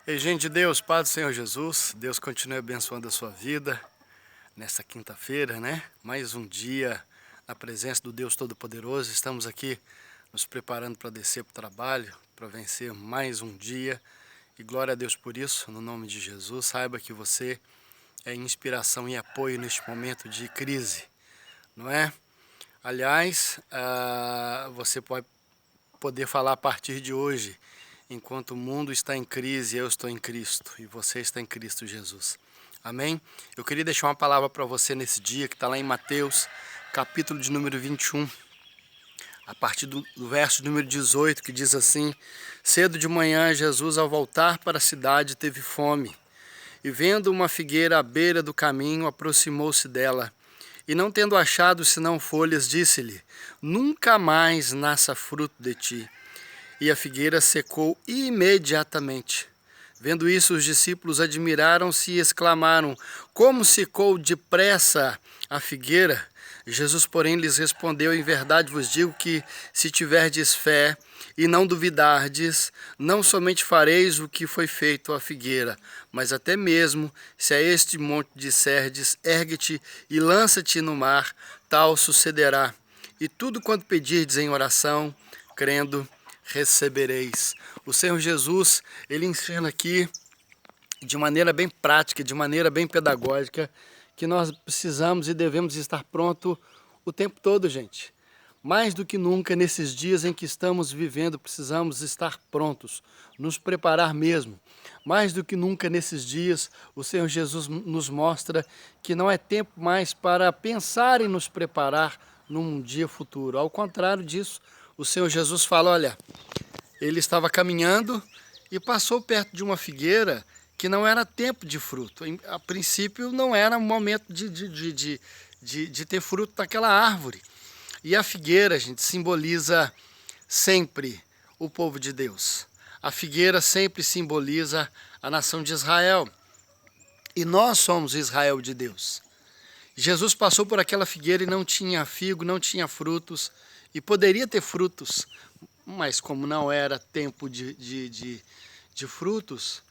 Ei, gente de Deus, Pai do Senhor Jesus, Deus continue abençoando a sua vida nesta quinta-feira, né? Mais um dia na presença do Deus Todo-Poderoso. Estamos aqui nos preparando para descer para o trabalho, para vencer mais um dia. E glória a Deus por isso, no nome de Jesus. Saiba que você é inspiração e apoio neste momento de crise, não é? Aliás, você pode poder falar a partir de hoje: enquanto o mundo está em crise, eu estou em Cristo e você está em Cristo Jesus. Amém? Eu queria deixar uma palavra para você nesse dia, que está lá em Mateus, capítulo de número 21, a partir do verso número 18, que diz assim: cedo de manhã, Jesus, ao voltar para a cidade, teve fome, e vendo uma figueira à beira do caminho, aproximou-se dela. E não tendo achado senão folhas, disse-lhe: nunca mais nasça fruto de ti. E a figueira secou imediatamente. Vendo isso, os discípulos admiraram-se e exclamaram: como secou depressa a figueira? Jesus, porém, lhes respondeu: em verdade vos digo que, se tiverdes fé e não duvidardes, não somente fareis o que foi feito à figueira, mas até mesmo, se a este monte disserdes: ergue-te e lança-te no mar, tal sucederá. E tudo quanto pedirdes em oração, crendo, recebereis. O Senhor Jesus, ele ensina aqui de maneira bem prática, de maneira bem pedagógica, que nós precisamos e devemos estar pronto o tempo todo, gente. Mais do que nunca, nesses dias em que estamos vivendo, precisamos estar prontos, nos preparar mesmo. Mais do que nunca nesses dias, o Senhor Jesus nos mostra que não é tempo mais para pensar em nos preparar num dia futuro. Ao contrário disso, o Senhor Jesus fala: olha, ele estava caminhando e passou perto de uma figueira que não era tempo de fruto. A princípio não era momento de ter fruto daquela árvore. E a figueira, gente, simboliza sempre o povo de Deus. A figueira sempre simboliza a nação de Israel. E nós somos Israel de Deus. Jesus passou por aquela figueira e não tinha figo, não tinha frutos, e poderia ter frutos, mas como não era tempo de frutos,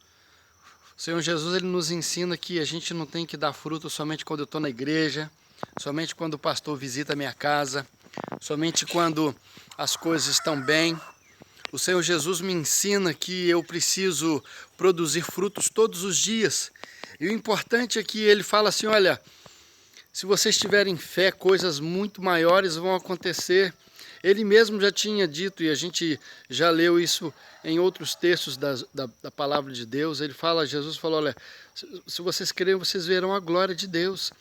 o Senhor Jesus, ele nos ensina que a gente não tem que dar fruto somente quando eu estou na igreja, somente quando o pastor visita a minha casa, somente quando as coisas estão bem. O Senhor Jesus me ensina que eu preciso produzir frutos todos os dias. E o importante é que ele fala assim: olha, se vocês tiverem fé, coisas muito maiores vão acontecer. Ele mesmo já tinha dito, e a gente já leu isso em outros textos da palavra de Deus. Ele fala, Jesus falou: olha, se vocês crerem, vocês verão a glória de Deus.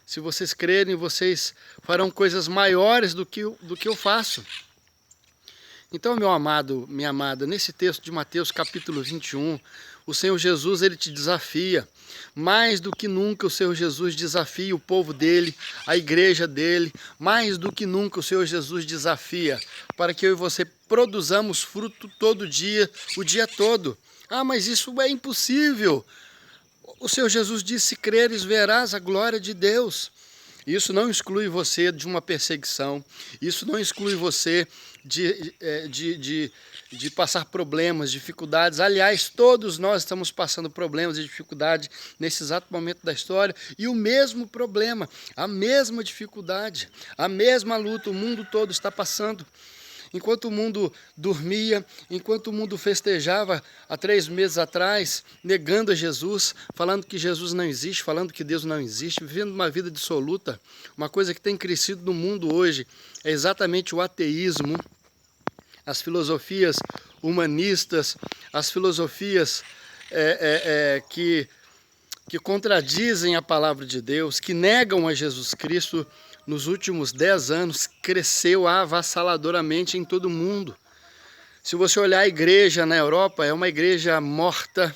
Se vocês crerem, vocês farão coisas maiores do que eu faço. Então, meu amado, minha amada, nesse texto de Mateus capítulo 21, o Senhor Jesus, ele te desafia. Mais do que nunca o Senhor Jesus desafia o povo dele, a igreja dele. Mais do que nunca o Senhor Jesus desafia para que eu e você produzamos fruto todo dia, o dia todo. Ah, mas isso é impossível. O Senhor Jesus disse: se creres, verás a glória de Deus. Isso não exclui você de uma perseguição, isso não exclui você de passar problemas, dificuldades. Aliás, todos nós estamos passando problemas e dificuldades nesse exato momento da história, e o mesmo problema, a mesma dificuldade, a mesma luta, o mundo todo está passando. Enquanto o mundo dormia, enquanto o mundo festejava há 3 meses atrás, negando a Jesus, falando que Jesus não existe, falando que Deus não existe, vivendo uma vida dissoluta, uma coisa que tem crescido no mundo hoje é exatamente o ateísmo, as filosofias humanistas, as filosofias que contradizem a palavra de Deus, que negam a Jesus Cristo. Nos últimos 10 anos, cresceu avassaladoramente em todo o mundo. Se você olhar a igreja na Europa, é uma igreja morta,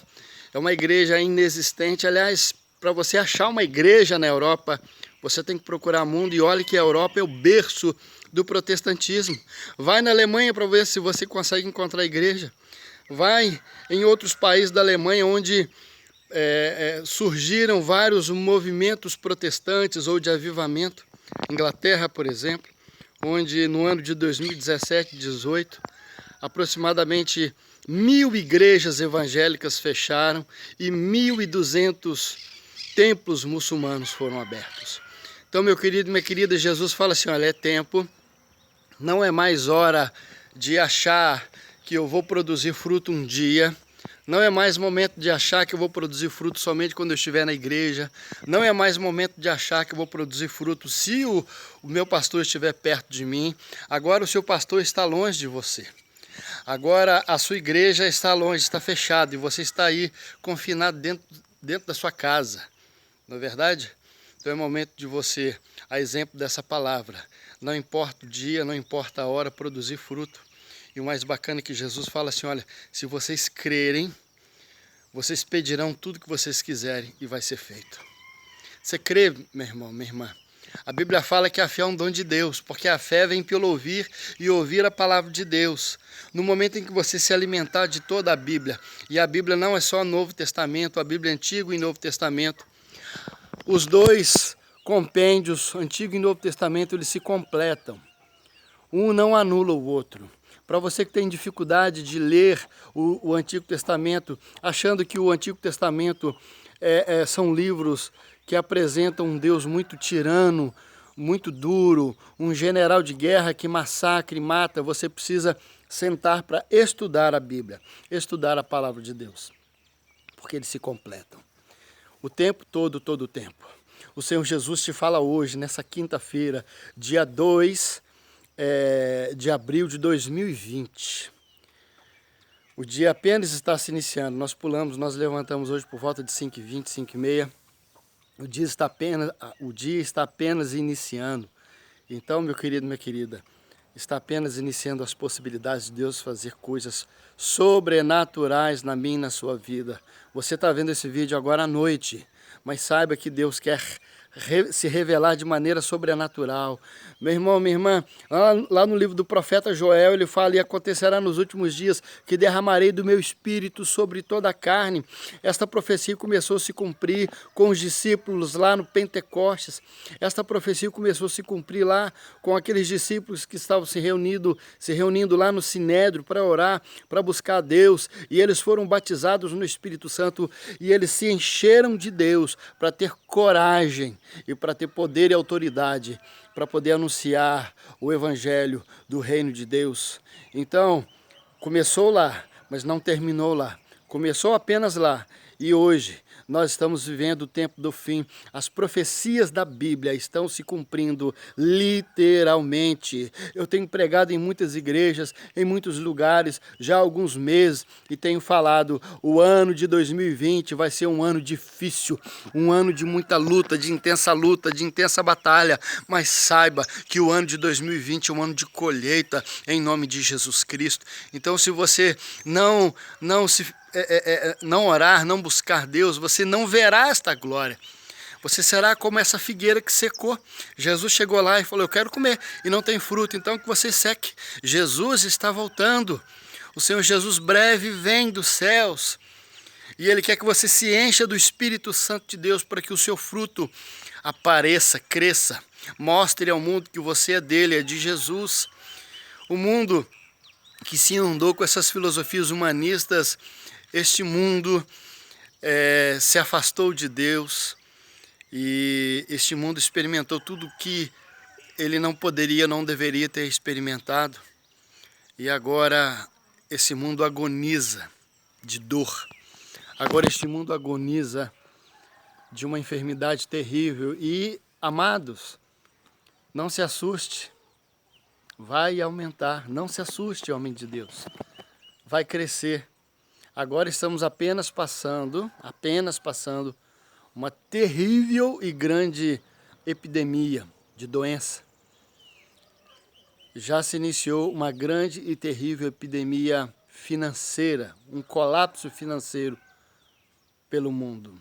é uma igreja inexistente. Aliás, para você achar uma igreja na Europa, você tem que procurar mundo, e olhe que a Europa é o berço do protestantismo. Vai na Alemanha para ver se você consegue encontrar igreja. Vai em outros países da Alemanha, onde surgiram vários movimentos protestantes ou de avivamento. Inglaterra, por exemplo, onde no ano de 2017, 18, aproximadamente 1.000 igrejas evangélicas fecharam e 1.200 templos muçulmanos foram abertos. Então, meu querido e minha querida, Jesus fala assim, olha, é tempo, não é mais hora de achar que eu vou produzir fruto um dia, não é mais momento de achar que eu vou produzir fruto somente quando eu estiver na igreja, não é mais momento de achar que eu vou produzir fruto se o meu pastor estiver perto de mim. Agora o seu pastor está longe de você. Agora a sua igreja está longe, está fechada e você está aí confinado dentro da sua casa. Não é verdade? Então é momento de você, a exemplo dessa palavra, não importa o dia, não importa a hora, produzir fruto. E o mais bacana é que Jesus fala assim, olha, se vocês crerem, vocês pedirão tudo que vocês quiserem e vai ser feito. Você crê, meu irmão, minha irmã? A Bíblia fala que a fé é um dom de Deus, porque a fé vem pelo ouvir e ouvir a palavra de Deus. No momento em que você se alimentar de toda a Bíblia, e a Bíblia não é só Novo Testamento, a Bíblia é Antigo e Novo Testamento, os dois compêndios, Antigo e Novo Testamento, eles se completam. Um não anula o outro. Para você que tem dificuldade de ler o Antigo Testamento, achando que o Antigo Testamento são livros que apresentam um Deus muito tirano, muito duro, um general de guerra que massacra e mata, você precisa sentar para estudar a Bíblia, estudar a palavra de Deus, porque eles se completam. O tempo todo, todo o tempo. O Senhor Jesus te fala hoje, nessa quinta-feira, dia 2 de abril de 2020. O dia apenas está se iniciando. Nós levantamos hoje por volta de 5h20, 5h30. O dia está apenas iniciando. Então, meu querido, minha querida, está apenas iniciando as possibilidades de Deus fazer coisas sobrenaturais na minha e na sua vida. Você está vendo esse vídeo agora à noite, mas saiba que Deus quer se revelar de maneira sobrenatural. Meu irmão, minha irmã, lá no livro do profeta Joel, ele fala, e acontecerá nos últimos dias que derramarei do meu espírito sobre toda a carne. Esta profecia começou a se cumprir com os discípulos lá no Pentecostes. Esta profecia começou a se cumprir lá com aqueles discípulos que estavam se reunindo lá no Sinédrio para orar, para buscar a Deus, e eles foram batizados no Espírito Santo e eles se encheram de Deus para ter coragem e para ter poder e autoridade para poder anunciar o evangelho do reino de Deus. Então, começou lá, mas não terminou lá. Começou apenas lá. E hoje nós estamos vivendo o tempo do fim. As profecias da Bíblia estão se cumprindo literalmente. Eu tenho pregado em muitas igrejas, em muitos lugares, já há alguns meses, e tenho falado, o ano de 2020 vai ser um ano difícil, um ano de muita luta, de intensa batalha, mas saiba que o ano de 2020 é um ano de colheita, em nome de Jesus Cristo. Então, se você não orar, não buscar Deus, você não verá esta glória. Você será como essa figueira que secou. Jesus chegou lá e falou, eu quero comer, e não tem fruto, então que você seque. Jesus está voltando. O Senhor Jesus breve vem dos céus. E Ele quer que você se encha do Espírito Santo de Deus para que o seu fruto apareça, cresça. Mostre ao mundo que você é dele, é de Jesus. O mundo que se inundou com essas filosofias humanistas, este mundo se afastou de Deus e este mundo experimentou tudo que ele não poderia, não deveria ter experimentado. E agora esse mundo agoniza de dor. Agora este mundo agoniza de uma enfermidade terrível. E, amados, não se assuste. Vai aumentar. Não se assuste, homem de Deus. Vai crescer. Agora estamos apenas passando uma terrível e grande epidemia de doença. Já se iniciou uma grande e terrível epidemia financeira, um colapso financeiro pelo mundo.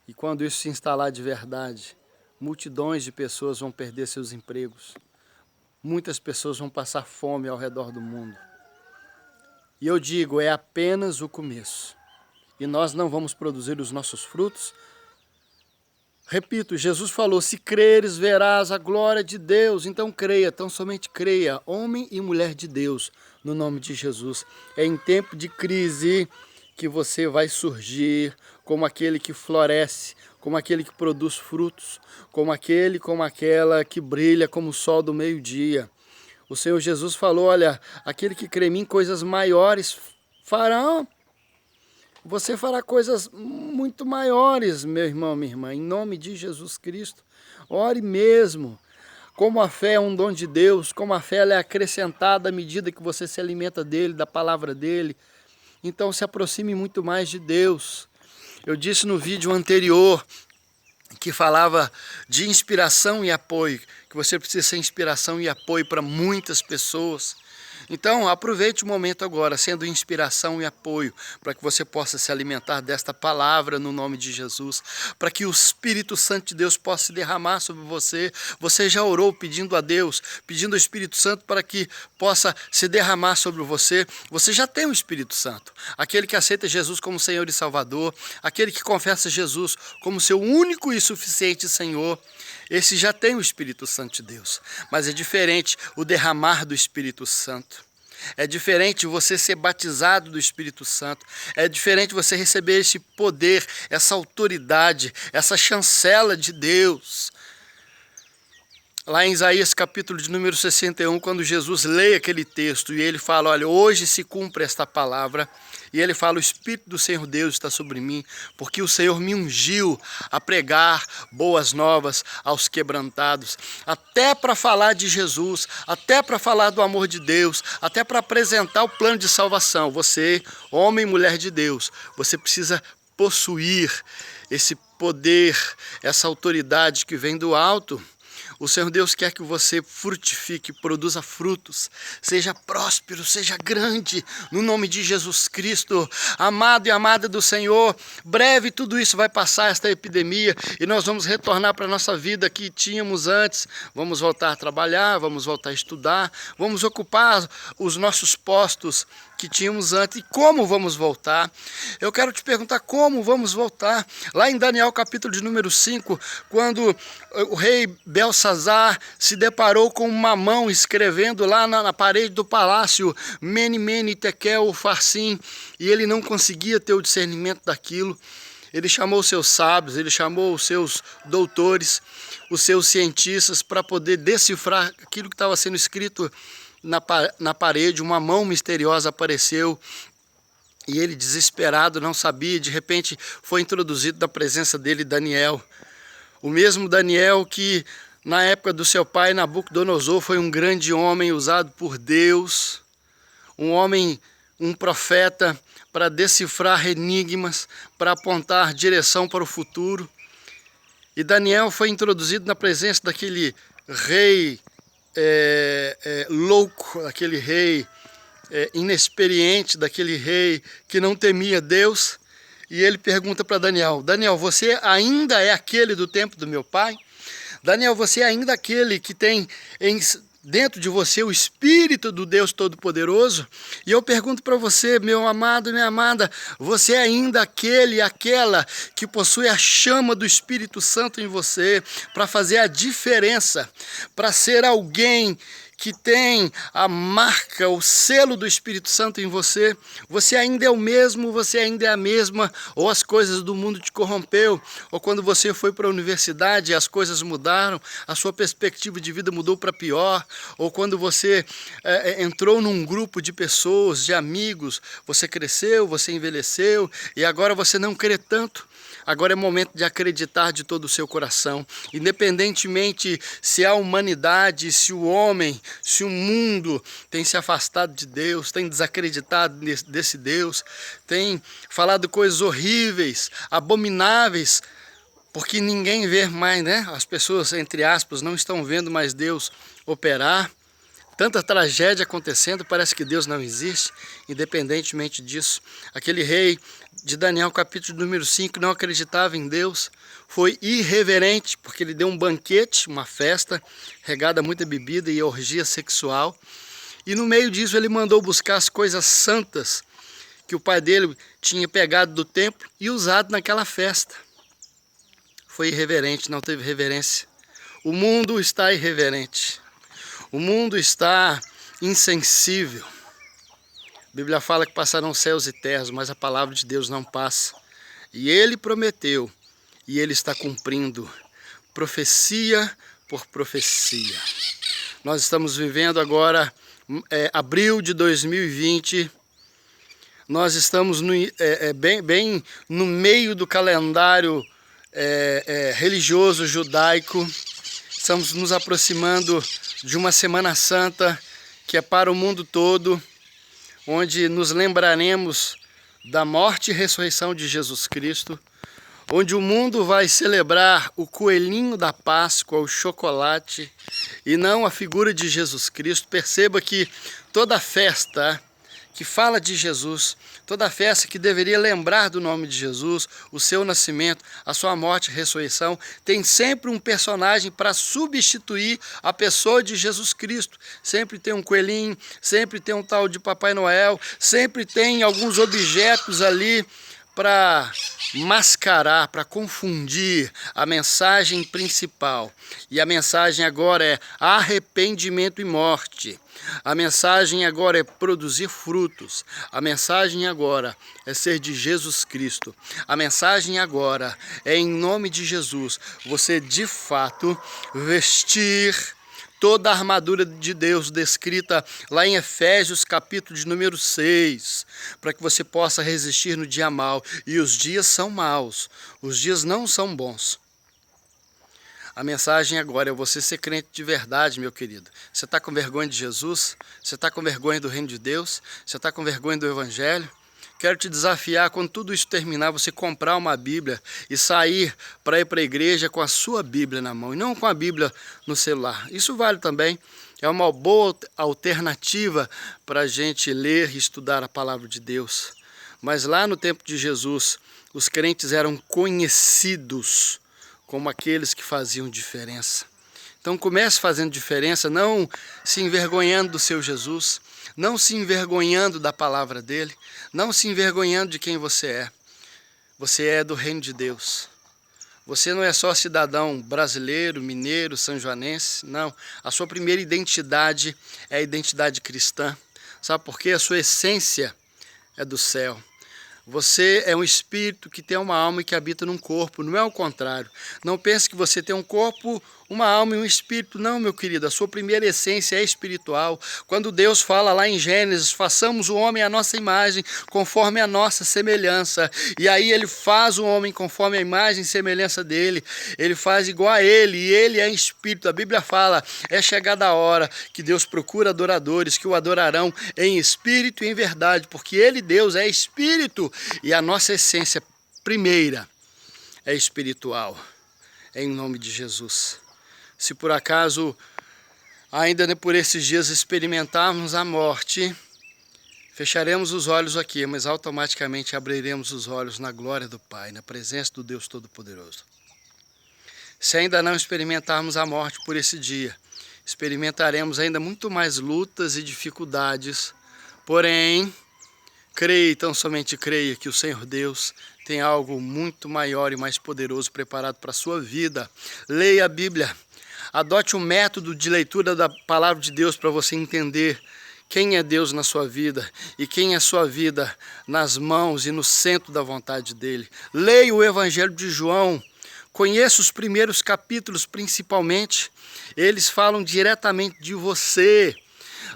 E quando isso se instalar de verdade, multidões de pessoas vão perder seus empregos. Muitas pessoas vão passar fome ao redor do mundo. E eu digo, é apenas o começo. E nós não vamos produzir os nossos frutos Repito, Jesus falou, se creres verás a glória de Deus, então creia, então somente creia, homem e mulher de Deus, no nome de Jesus. É em tempo de crise que você vai surgir como aquele que floresce, como aquele que produz frutos, como aquela que brilha como o sol do meio-dia. O Senhor Jesus falou, olha, aquele que crê em mim, coisas maiores farão. Você fará coisas muito maiores, meu irmão, minha irmã, em nome de Jesus Cristo. Ore mesmo. Como a fé é um dom de Deus, como a fé ela é acrescentada à medida que você se alimenta dele, da palavra dele. Então se aproxime muito mais de Deus. Eu disse no vídeo anterior que falava de inspiração e apoio, que você precisa ser inspiração e apoio para muitas pessoas. Então aproveite o momento agora, sendo inspiração e apoio, para que você possa se alimentar desta palavra no nome de Jesus, para que o Espírito Santo de Deus possa se derramar sobre você. Você já orou pedindo a Deus, pedindo ao Espírito Santo para que possa se derramar sobre você. Você já tem o Espírito Santo, aquele que aceita Jesus como Senhor e Salvador, aquele que confessa Jesus como seu único e suficiente Senhor. Esse já tem o Espírito Santo de Deus, mas é diferente o derramar do Espírito Santo. É diferente você ser batizado do Espírito Santo. É diferente você receber esse poder, essa autoridade, essa chancela de Deus. Lá em Isaías capítulo de número 61, quando Jesus lê aquele texto e ele fala, olha, hoje se cumpre esta palavra, e ele fala, o Espírito do Senhor Deus está sobre mim, porque o Senhor me ungiu a pregar boas novas aos quebrantados, até para falar de Jesus, até para falar do amor de Deus, até para apresentar o plano de salvação. Você, homem e mulher de Deus, você precisa possuir esse poder, essa autoridade que vem do alto. O Senhor Deus quer que você frutifique, produza frutos, seja próspero, seja grande, no nome de Jesus Cristo. Amado e amada do Senhor, breve tudo isso vai passar, esta epidemia, e nós vamos retornar para a nossa vida que tínhamos antes. Vamos voltar a trabalhar, vamos voltar a estudar, vamos ocupar os nossos postos que tínhamos antes. E como vamos voltar? Eu quero te perguntar como vamos voltar. Lá em Daniel capítulo de número 5, quando o rei Belsazar se deparou com uma mão escrevendo lá na parede do palácio Mene, Mene, Tekel, Farsim, e ele não conseguia ter o discernimento daquilo. Ele chamou os seus sábios, ele chamou os seus doutores, os seus cientistas para poder decifrar aquilo que estava sendo escrito na parede. Uma mão misteriosa apareceu e ele, desesperado, não sabia. De repente foi introduzido na presença dele Daniel, o mesmo Daniel que na época do seu pai Nabucodonosor foi um grande homem usado por Deus, um homem, um profeta para decifrar enigmas, para apontar direção para o futuro. E Daniel foi introduzido na presença daquele rei louco, aquele rei inexperiente, daquele rei que não temia Deus. E ele pergunta para Daniel, Daniel, você ainda é aquele do tempo do meu pai? Daniel, você é ainda aquele que tem dentro de você o Espírito do Deus Todo-Poderoso? E eu pergunto para você, meu amado e minha amada, você é ainda aquela que possui a chama do Espírito Santo em você, para fazer a diferença, para ser alguém que tem a marca, o selo do Espírito Santo em você? Você ainda é o mesmo, você ainda é a mesma, ou as coisas do mundo te corrompeu, ou quando você foi para a universidade as coisas mudaram, a sua perspectiva de vida mudou para pior, ou quando você entrou num grupo de pessoas, de amigos, você cresceu, você envelheceu, e agora você não crê tanto. Agora é momento de acreditar de todo o seu coração, independentemente se a humanidade, se o homem, se o mundo tem se afastado de Deus, tem desacreditado desse Deus, tem falado coisas horríveis, abomináveis, porque ninguém vê mais, né? As pessoas, entre aspas, não estão vendo mais Deus operar. Tanta tragédia acontecendo, parece que Deus não existe. Independentemente disso, aquele rei de Daniel capítulo número 5 não acreditava em Deus, foi irreverente, porque ele deu um banquete, uma festa, regada a muita bebida e orgia sexual, e no meio disso ele mandou buscar as coisas santas que o pai dele tinha pegado do templo e usado naquela festa. foi irreverente, não teve reverência. O mundo está irreverente. O mundo está insensível. A Bíblia fala que passarão céus e terras, mas a palavra de Deus não passa. E Ele prometeu, e Ele está cumprindo, profecia por profecia. Nós estamos vivendo agora, abril de 2020, nós estamos bem no meio do calendário religioso judaico. Estamos nos aproximando de uma Semana Santa que é para o mundo todo, onde nos lembraremos da morte e ressurreição de Jesus Cristo, onde o mundo vai celebrar o coelhinho da Páscoa, o chocolate, e não a figura de Jesus Cristo. Perceba que toda festa que fala de Jesus, toda festa que deveria lembrar do nome de Jesus, o seu nascimento, a sua morte e ressurreição, tem sempre um personagem para substituir a pessoa de Jesus Cristo. Sempre tem um coelhinho, sempre tem um tal de Papai Noel, sempre tem alguns objetos ali para mascarar, para confundir a mensagem principal. E a mensagem agora é arrependimento e morte. A mensagem agora é produzir frutos. A mensagem agora é ser de Jesus Cristo. A mensagem agora é, em nome de Jesus, você de fato vestir toda a armadura de Deus descrita lá em Efésios capítulo de número 6, para que você possa resistir no dia mau. E os dias são maus, os dias não são bons. A mensagem agora é você ser crente de verdade, meu querido. Você está com vergonha de Jesus? Você está com vergonha do reino de Deus? Você está com vergonha do Evangelho? Quero te desafiar, quando tudo isso terminar, você comprar uma Bíblia e sair para ir para a igreja com a sua Bíblia na mão, e não com a Bíblia no celular. Isso vale também. É uma boa alternativa para a gente ler e estudar a palavra de Deus. Mas lá no tempo de Jesus, os crentes eram conhecidos como aqueles que faziam diferença. Então comece fazendo diferença, não se envergonhando do seu Jesus, não se envergonhando da palavra dele, não se envergonhando de quem você é. Você é do reino de Deus. Você não é só cidadão brasileiro, mineiro, sanjoanense, não. A sua primeira identidade é a identidade cristã. Sabe por quê? A sua essência é do céu. Você é um espírito que tem uma alma e que habita num corpo, não é o contrário. Não pense que você tem um corpo, uma alma e um espírito. Não, meu querido, a sua primeira essência é espiritual. Quando Deus fala lá em Gênesis, façamos o homem à nossa imagem, conforme a nossa semelhança. E aí ele faz o homem conforme a imagem e semelhança dele. Ele faz igual a ele, e ele é espírito. A Bíblia fala, é chegada a hora que Deus procura adoradores, que o adorarão em espírito e em verdade, porque ele, Deus, é espírito. E a nossa essência primeira é espiritual, em nome de Jesus. Se por acaso, ainda por esses dias experimentarmos a morte, fecharemos os olhos aqui, mas automaticamente abriremos os olhos na glória do Pai, na presença do Deus Todo-Poderoso. Se ainda não experimentarmos a morte por esse dia, experimentaremos ainda muito mais lutas e dificuldades, porém, creia, tão somente creia que o Senhor Deus tem algo muito maior e mais poderoso preparado para a sua vida. Leia a Bíblia, adote um método de leitura da palavra de Deus para você entender quem é Deus na sua vida e quem é a sua vida nas mãos e no centro da vontade dele. Leia o Evangelho de João, conheça os primeiros capítulos principalmente, eles falam diretamente de você.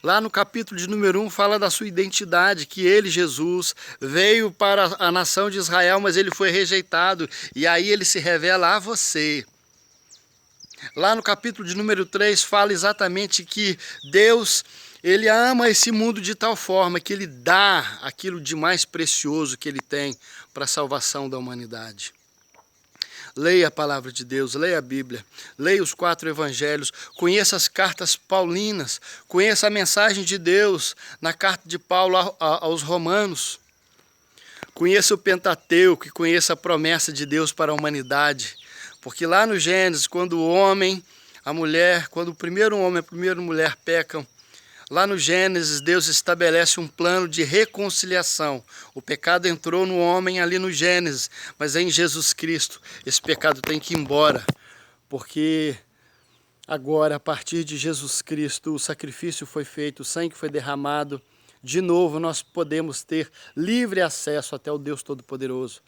Lá no capítulo de número 1 fala da sua identidade, que ele, Jesus, veio para a nação de Israel, mas ele foi rejeitado. E aí ele se revela a você. Lá no capítulo de número 3 fala exatamente que Deus, ele ama esse mundo de tal forma que ele dá aquilo de mais precioso que ele tem para a salvação da humanidade. Leia a palavra de Deus, leia a Bíblia, leia os 4 evangelhos, conheça as cartas paulinas, conheça a mensagem de Deus na carta de Paulo aos Romanos. Conheça o Pentateuco e conheça a promessa de Deus para a humanidade. Porque lá no Gênesis, quando o homem, a mulher, quando o primeiro homem e a primeira mulher pecam, Lá no Gênesis, Deus estabelece um plano de reconciliação. O pecado entrou no homem ali no Gênesis, mas em Jesus Cristo esse pecado tem que ir embora, porque agora, a partir de Jesus Cristo, o sacrifício foi feito, o sangue foi derramado. De novo, nós podemos ter livre acesso até o Deus Todo-Poderoso.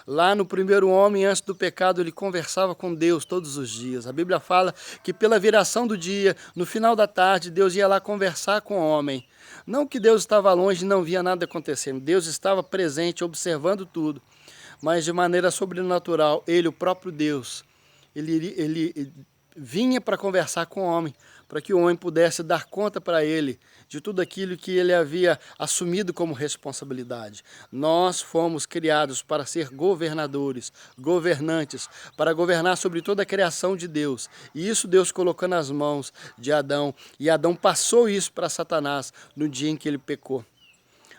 Lá no primeiro homem, antes do pecado, ele conversava com Deus todos os dias. A Bíblia fala que pela viração do dia, no final da tarde, Deus ia lá conversar com o homem. Não que Deus estava longe e não via nada acontecendo. Deus estava presente, observando tudo. Mas de maneira sobrenatural, ele, o próprio Deus, ele vinha para conversar com o homem, para que o homem pudesse dar conta para ele de tudo aquilo que ele havia assumido como responsabilidade. Nós fomos criados para ser governadores, governantes, para governar sobre toda a criação de Deus. E isso Deus colocou nas mãos de Adão, e Adão passou isso para Satanás no dia em que ele pecou.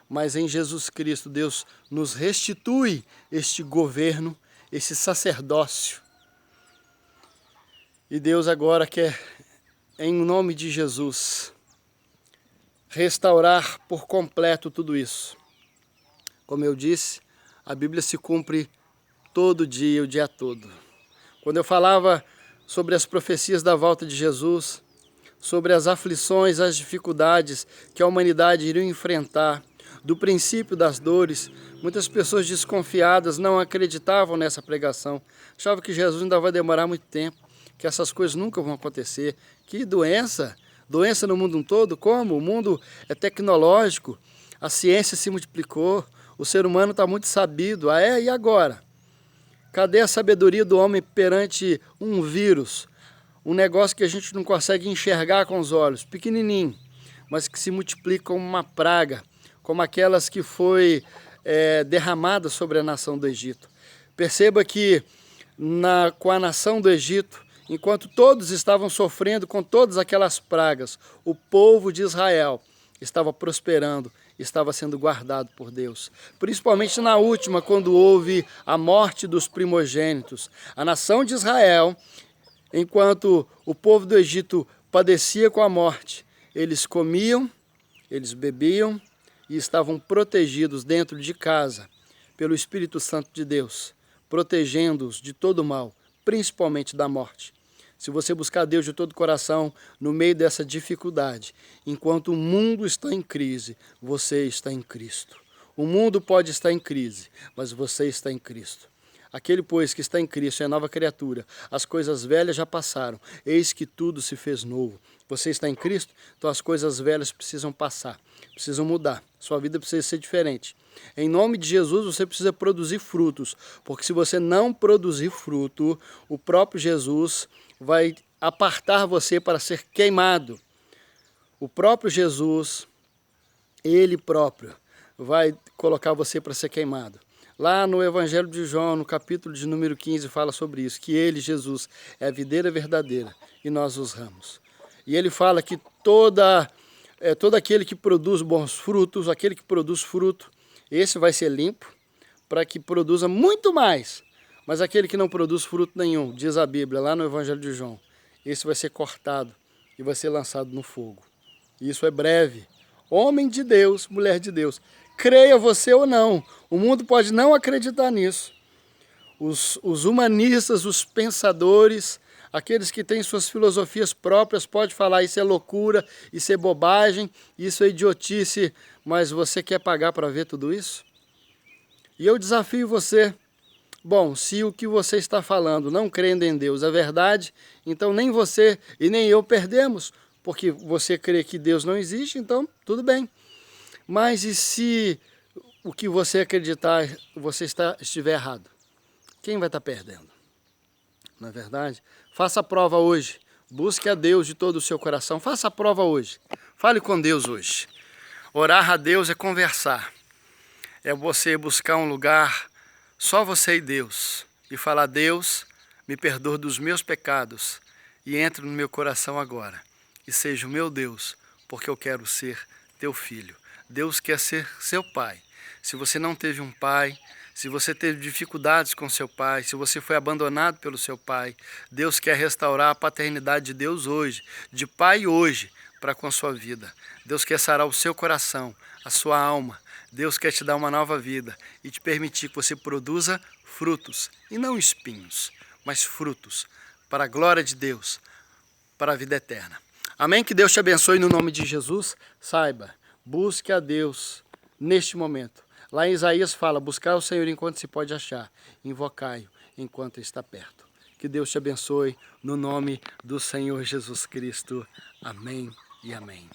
Mas em Jesus Cristo, Deus nos restitui este governo, esse sacerdócio. E Deus agora quer, em nome de Jesus, restaurar por completo tudo isso. Como eu disse, a Bíblia se cumpre todo dia, o dia todo. Quando eu falava sobre as profecias da volta de Jesus, sobre as aflições, as dificuldades que a humanidade iria enfrentar, do princípio das dores, muitas pessoas desconfiadas não acreditavam nessa pregação, achavam que Jesus ainda vai demorar muito tempo, que essas coisas nunca vão acontecer. Que doença? Doença no mundo todo? Como? O mundo é tecnológico, a ciência se multiplicou, o ser humano está muito sabido. E agora? Cadê a sabedoria do homem perante um vírus? Um negócio que a gente não consegue enxergar com os olhos, pequenininho, mas que se multiplica como uma praga, como aquelas que foi derramada sobre a nação do Egito. Perceba que com a nação do Egito, enquanto todos estavam sofrendo com todas aquelas pragas, o povo de Israel estava prosperando, estava sendo guardado por Deus. Principalmente na última, quando houve a morte dos primogênitos. A nação de Israel, enquanto o povo do Egito padecia com a morte, eles comiam, eles bebiam e estavam protegidos dentro de casa pelo Espírito Santo de Deus, protegendo-os de todo mal, principalmente da morte. Se você buscar Deus de todo o coração, no meio dessa dificuldade, enquanto o mundo está em crise, você está em Cristo. O mundo pode estar em crise, mas você está em Cristo. Aquele, pois, que está em Cristo é nova criatura. As coisas velhas já passaram, eis que tudo se fez novo. Você está em Cristo, então as coisas velhas precisam passar, precisam mudar. Sua vida precisa ser diferente. Em nome de Jesus, você precisa produzir frutos, porque se você não produzir fruto, o próprio Jesus vai apartar você para ser queimado. O próprio Jesus, Ele próprio, vai colocar você para ser queimado. Lá no Evangelho de João, no capítulo de número 15, fala sobre isso, que Ele, Jesus, é a videira verdadeira e nós os ramos. E Ele fala que todo aquele que produz bons frutos, aquele que produz fruto, esse vai ser limpo para que produza muito mais. Mas aquele que não produz fruto nenhum, diz a Bíblia, lá no Evangelho de João, esse vai ser cortado e vai ser lançado no fogo. Isso é breve. Homem de Deus, mulher de Deus, creia você ou não, o mundo pode não acreditar nisso. Os humanistas, os pensadores, aqueles que têm suas filosofias próprias, podem falar isso é loucura, isso é bobagem, isso é idiotice, mas você quer pagar para ver tudo isso? E eu desafio você. Bom, se o que você está falando, não crendo em Deus, é verdade, então nem você e nem eu perdemos, porque você crê que Deus não existe, então tudo bem. Mas e se o que você acreditar, você estiver errado? Quem vai estar perdendo? Não é verdade? Faça a prova hoje. Busque a Deus de todo o seu coração. Faça a prova hoje. Fale com Deus hoje. Orar a Deus é conversar. É você buscar um lugar, só você e Deus. E falar, Deus, me perdoa dos meus pecados. E entre no meu coração agora. E seja o meu Deus, porque eu quero ser teu filho. Deus quer ser seu pai. Se você não teve um pai, se você teve dificuldades com seu pai, se você foi abandonado pelo seu pai, Deus quer restaurar a paternidade de Deus hoje, de pai hoje, para com a sua vida. Deus quer sarar o seu coração, a sua alma. Deus quer te dar uma nova vida e te permitir que você produza frutos, e não espinhos, mas frutos, para a glória de Deus, para a vida eterna. Amém? Que Deus te abençoe no nome de Jesus. Saiba, busque a Deus neste momento. Lá em Isaías fala, buscar o Senhor enquanto se pode achar, invocai-o enquanto está perto. Que Deus te abençoe no nome do Senhor Jesus Cristo. Amém e amém.